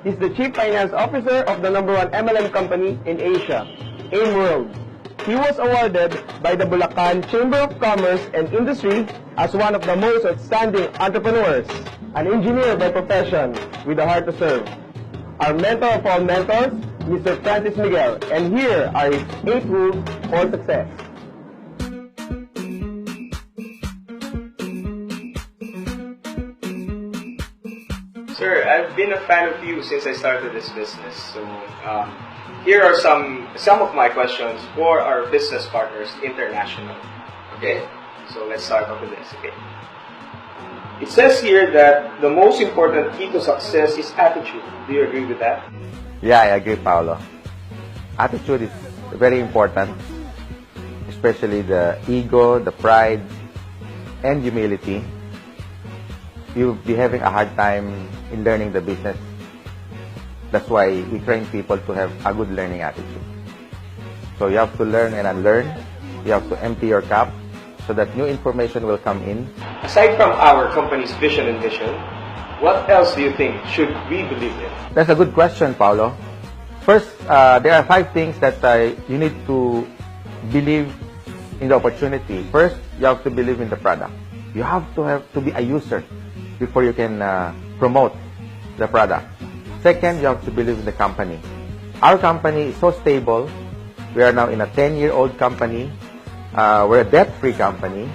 He's the Chief Finance Officer of the #1 MLM company in Asia, AIM World. He was awarded by the Bulacan Chamber of Commerce and Industry as one of the most outstanding entrepreneurs, an engineer by profession with a heart to serve. Our mentor of all mentors, Mr. Francis Miguel, and here are his 8 rules for success. Sir, I've been a fan of you since I started this business. So here are some of my questions for our business partners international. Okay, so let's start off with this. Okay. It says here that the most important key to success is attitude. Do you agree with that? Yeah, I agree, Paolo. Attitude is very important, especially the ego, the pride, and humility. You'll be having a hard time in learning the business. That's why we train people to have a good learning attitude. So you have to learn and unlearn. You have to empty your cup so that new information will come in. Aside from our company's vision and mission, what else do you think should we believe in? That's a good question, Paolo. First, there are 5 things that you need to believe in the opportunity. First, you have to believe in the product. You have to be a user before you can promote the product. Second, you have to believe in the company. Our company is so stable. We are now in a 10-year-old company. We're a debt-free company.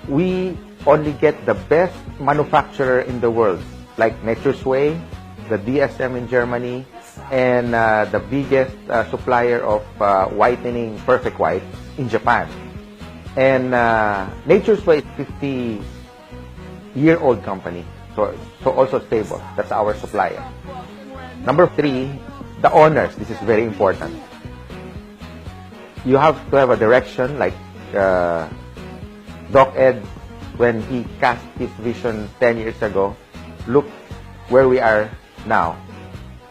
We only get the best manufacturer in the world, like Nature's Way, the DSM in Germany, and the biggest supplier of whitening Perfect White in Japan. And Nature's Way is 50-year-old company, so also stable. That's our supplier. Number 3, the owners. This is very important. You have to have a direction, like Doc Ed, when he cast his vision 10 years ago. Look where we are now.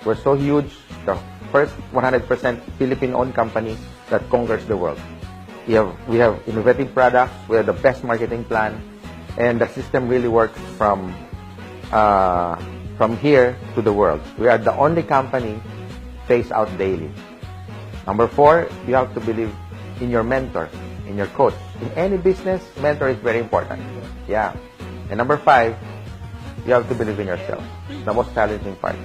We're so huge, the first 100% Philippine-owned company that conquers the world. We have innovative products, we have the best marketing plan, and the system really works from here to the world. We are the only company pays out daily. Number 4, you have to believe in your mentor, in your coach. In any business, mentor is very important. Yeah. And number 5, you have to believe in yourself. It's the most challenging part.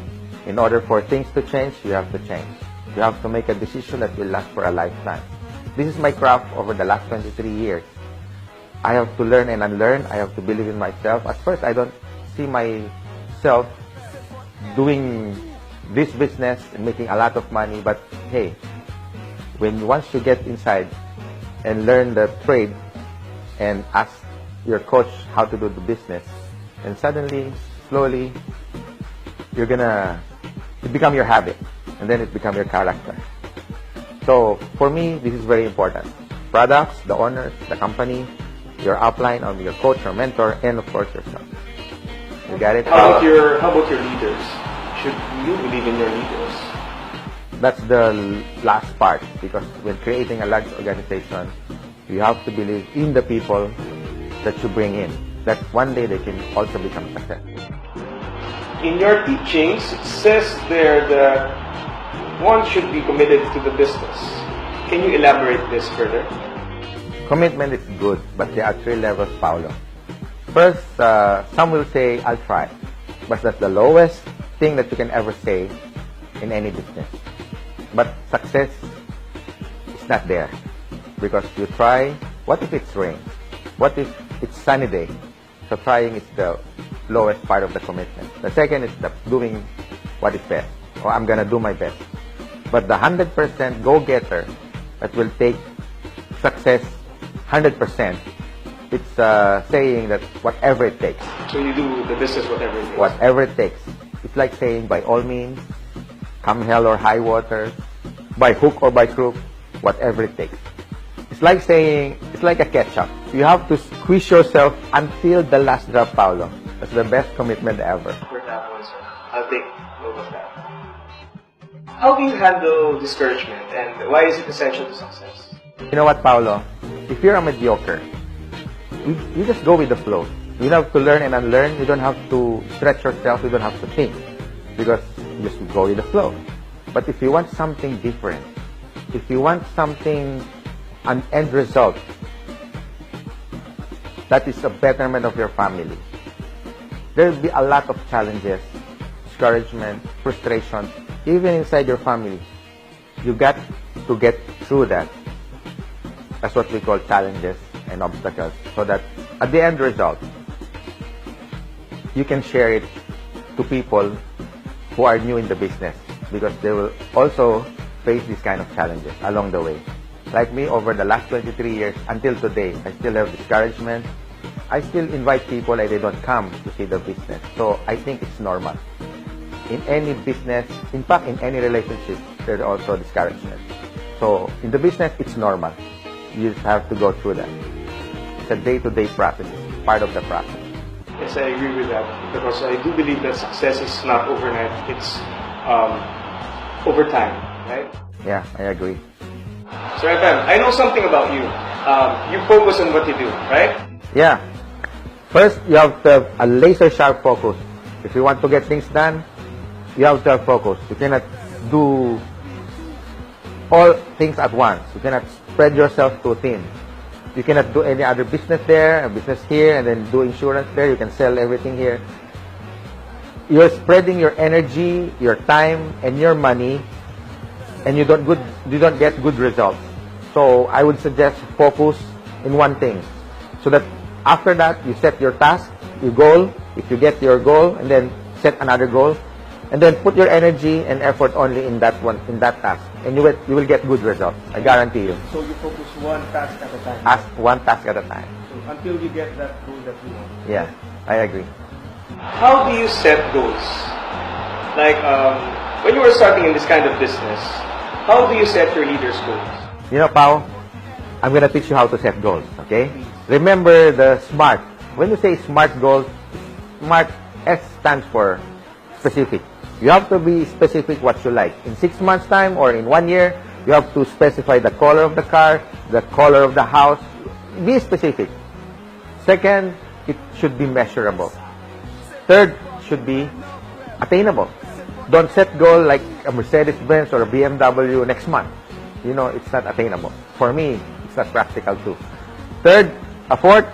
In order for things to change, you have to change. You have to make a decision that will last for a lifetime. This is my craft over the last 23 years. I have to learn and unlearn. I have to believe in myself. At first, I don't see myself doing this business and making a lot of money. But hey, once you get inside and learn the trade and ask your coach how to do the business, and suddenly, slowly, it become your habit, and then it become your character. So for me, this is very important. Products, the owners, the company, your upline, or your coach or mentor, and of course yourself. You got it? How about your leaders? Should you believe in your leaders? That's the last part, because when creating a large organization, you have to believe in the people that you bring in, that one day they can also become successful. In your teachings, it says there that one should be committed to the business. Can you elaborate this further? Commitment is good, but there are 3 levels, Paolo. First, some will say, I'll try. But that's the lowest thing that you can ever say in any business. But success is not there. Because you try, what if it's rain? What if it's sunny day? So trying is the lowest part of the commitment. The second is doing what is best. Or I'm going to do my best. But the 100% go-getter that will take success 100%, it's saying that whatever it takes. So you do the business whatever it takes? Whatever it takes. It's like saying, by all means, come hell or high water, by hook or by crook, whatever it takes. It's like saying, it's like a ketchup. You have to squeeze yourself until the last drop, Paolo. That's the best commitment ever. For that one, sir. I'll take note of that. How do you handle discouragement, and why is it essential to success? You know what, Paolo? If you're a mediocre, you just go with the flow. You don't have to learn and unlearn. You don't have to stretch yourself. You don't have to think. because you just go with the flow. But if you want something different, if you want something, an end result that is a betterment of your family, there will be a lot of challenges, discouragement, frustration, even inside your family. You got to get through that. That's what we call challenges and obstacles, so that at the end result, you can share it to people who are new in the business, because they will also face these kind of challenges along the way. Like me, over the last 23 years until today, I still have discouragement. I still invite people and they don't come to see the business. So I think it's normal. In any business, in fact, in any relationship, there's also discouragement. So in the business, it's normal. You just have to go through that. It's a day-to-day process, part of the process. Yes, I agree with that, because I do believe that success is not overnight. It's over time, right? Yeah, I agree. So, FM, I know something about you. You focus on what you do, right? Yeah. First, you have to have a laser-sharp focus. If you want to get things done, you have to have focus. You cannot do all things at once. You cannot spread yourself too thin. You cannot do any other business there, a business here, and then do insurance there. You can sell everything here. You're spreading your energy, your time, and your money, and you don't get good results. So I would suggest focus in one thing, so that after that you set your task, your goal. If you get your goal, and then set another goal, and then put your energy and effort only in that one, in that task, and you will get good results. I guarantee you. So you focus one task at a time. One task at a time. So until you get that goal that you want. Yeah, I agree. How do you set goals? Like, when you were starting in this kind of business, how do you set your leaders' goals? You know, Pao, I'm gonna teach you how to set goals. Okay? Remember the SMART. When you say SMART goals, SMART, S stands for specific. You have to be specific what you like. In 6 months' time or in 1 year, you have to specify the color of the car, the color of the house. Be specific. Second, it should be measurable. Third, should be attainable. Don't set goal like a Mercedes-Benz or a BMW next month. You know, it's not attainable. For me, it's not practical too. Fourth,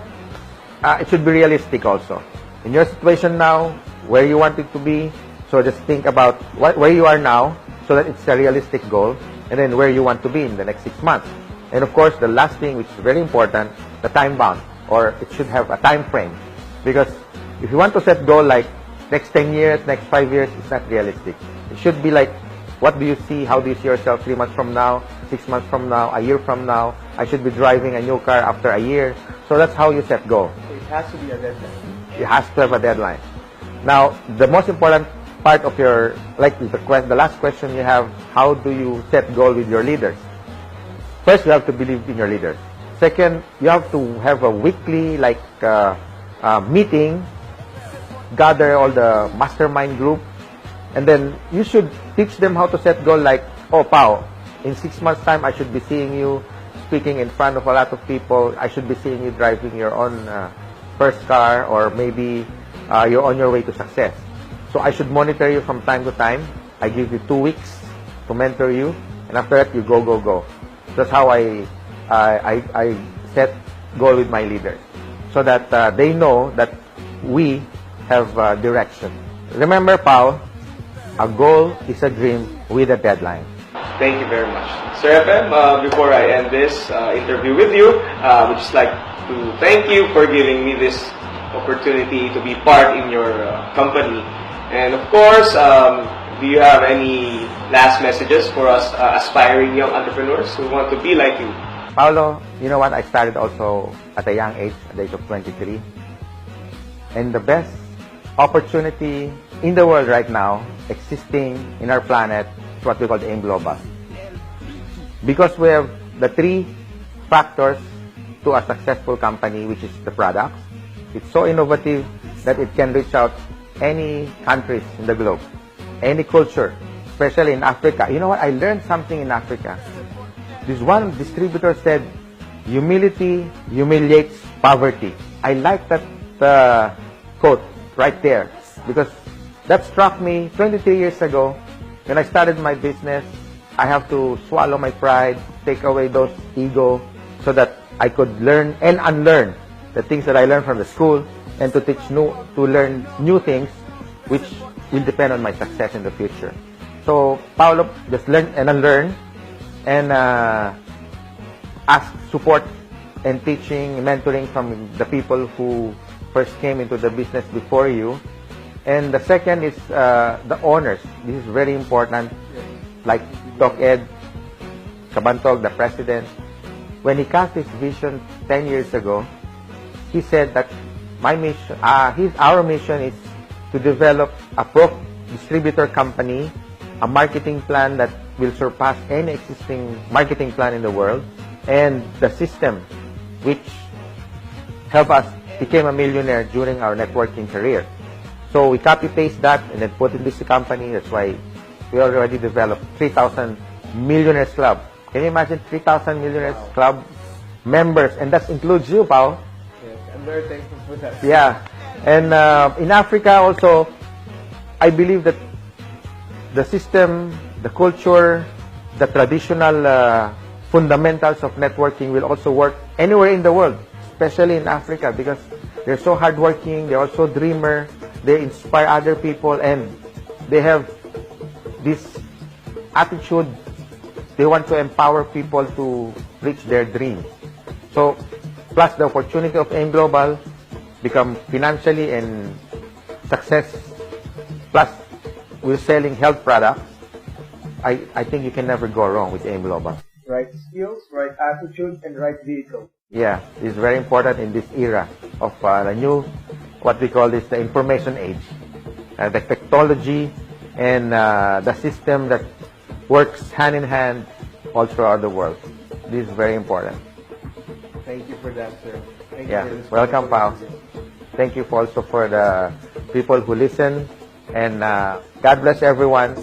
it should be realistic also. In your situation now, where you want it to be, so just think about where you are now, so that it's a realistic goal, and then where you want to be in the next 6 months. And of course, the last thing, which is very important, the time bound, or it should have a time frame. Because if you want to set goal like next 10 years, next 5 years, it's not realistic. It should be like, what do you see? How do you see yourself 3 months from now, 6 months from now, a year from now? I should be driving a new car after a year. So that's how you set goal. So it has to be a deadline. It has to have a deadline. Now, the most important part of your, like the last question you have, how do you set goal with your leaders? First, you have to believe in your leaders. Second, you have to have a weekly meeting, gather all the mastermind group, and then you should teach them how to set goal like, oh, Pao, in 6 months' time, I should be seeing you speaking in front of a lot of people. I should be seeing you driving your own first car, or maybe you're on your way to success. So I should monitor you from time to time. I give you 2 weeks to mentor you, and after that, you go. That's how I set goal with my leaders, so that they know that we have direction. Remember, Paul, a goal is a dream with a deadline. Thank you very much. Sir FM, before I end this interview with you, I would just like to thank you for giving me this opportunity to be part in your company. And of course, do you have any last messages for us aspiring young entrepreneurs who want to be like you? Paolo, you know what? I started also at a young age, at the age of 23. And the best opportunity in the world right now, existing in our planet, is what we call the AIM Global. Because we have the 3 factors to a successful company, which is the products. It's so innovative that it can reach out any countries in the globe, any culture, especially in Africa. You know what? I learned something in Africa. This one distributor said, humility humiliates poverty. I like that quote right there, because that struck me 23 years ago. When I started my business, I have to swallow my pride, take away those ego, so that I could learn and unlearn the things that I learned from the school, and to learn new things, which will depend on my success in the future. So Paolo just learn and unlearn, and ask support and teaching, mentoring from the people who first came into the business before you. And the second is the owners. This is very important. Like Doc Ed Cabantog, the president, when he cast his vision 10 years ago, he said that our mission is to develop a pro distributor company, a marketing plan that will surpass any existing marketing plan in the world, and the system which helped us become a millionaire during our networking career. So we copy-paste that and then put in this company. That's why we already developed 3,000 Millionaires Club. Can you imagine 3,000 Millionaires Club members? And that includes you, Pao. Yes, I'm very thankful for that. Yeah. And in Africa also, I believe that the system, the culture, the traditional fundamentals of networking will also work anywhere in the world, especially in Africa, because they're so hardworking, they're also dreamer, they inspire other people, and they have this attitude. They want to empower people to reach their dreams. So, plus the opportunity of AIM Global, become financially and success, plus we're selling health products. I think you can never go wrong with AIM Global. Right skills, right attitude, and right vehicle. Yeah, it's very important in this era of the new, what we call this, the information age. The technology and the system that works hand in hand all throughout the world. This is very important. Thank you for that, sir. Thank Yeah, you for this welcome, Pao. conversation. Thank you also for the people who listen, and God bless everyone.